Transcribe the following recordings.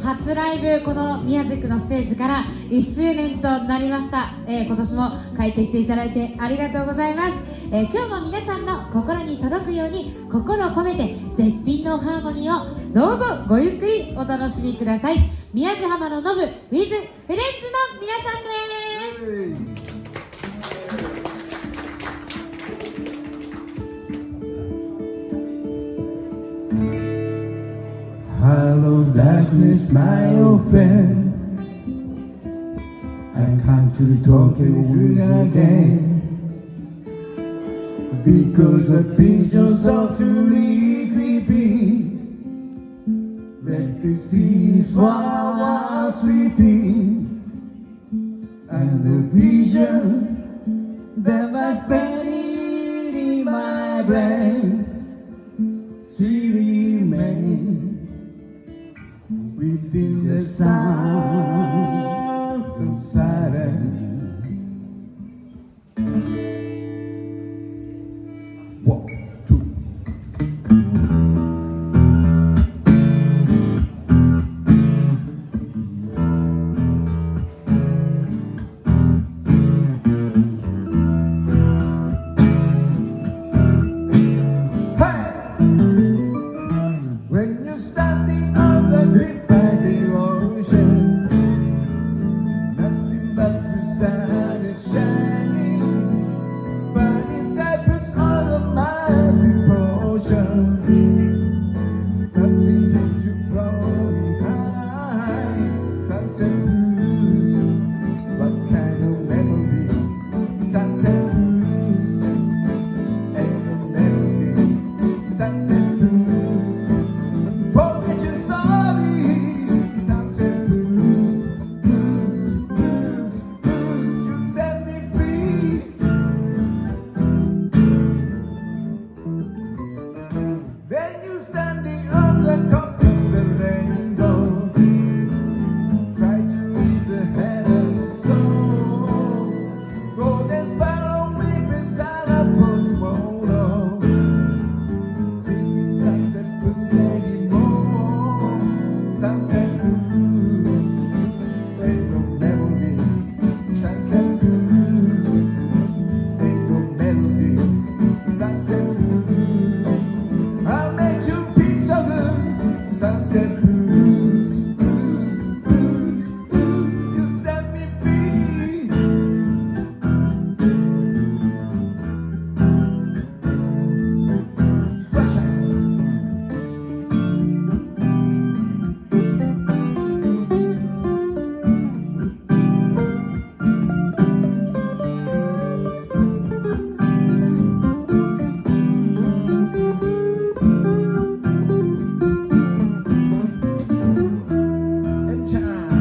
初ライブ、このミヤジックのステージから1周年となりました。今年も帰ってきていただいてありがとうございます。今日も皆さんの心に届くように心を込めて絶品のハーモニーをどうぞごゆっくりお楽しみください。宮地浜のノブ with フレンズの皆さんです。Hello darkness, my old friend. I come to talk to you again, because I feel so softly creeping. Let the sea swallow sleeping, and the vision that was buried in my brain still remains within the sound of silence. One, two. Hey! When you're standing on the cliff by the ocean, nothing but the sun is shining, burning sky puts on a massive potion, nothing that you flow behind. Sunset blues, what kind of memory? Sunset blues, ain't no melody. Sunset blues, forget your sorry. Sunset blues, blues, blues, blues, you set me free. Then you standing on the top of the rainbow, try to reach the head of the storm. Golden sparrow weeping silent for tomorrow, singing sunset blues anymore. Sunset blues, ain't no memory. Sunset blues, ain't no melody. Sunset blues, I'll make you feel so good. Sunset blues, blues, blues, blues, you set me free. Pressure. And time.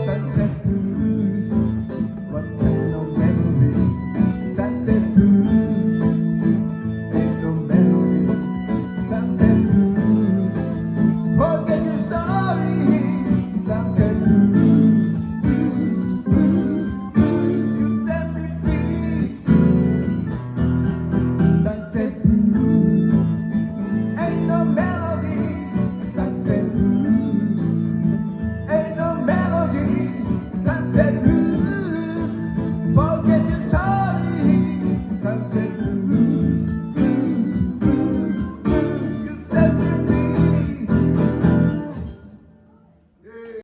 Sunset blues, what kind of memory? Sunset blues, ain't no melody. Sunset blues, forget your sorry. Sunset blues, blues, blues, blues, you set me free. Sunset blues, ain't no melody. Sunset blues, ain't no melody. Sunset blues.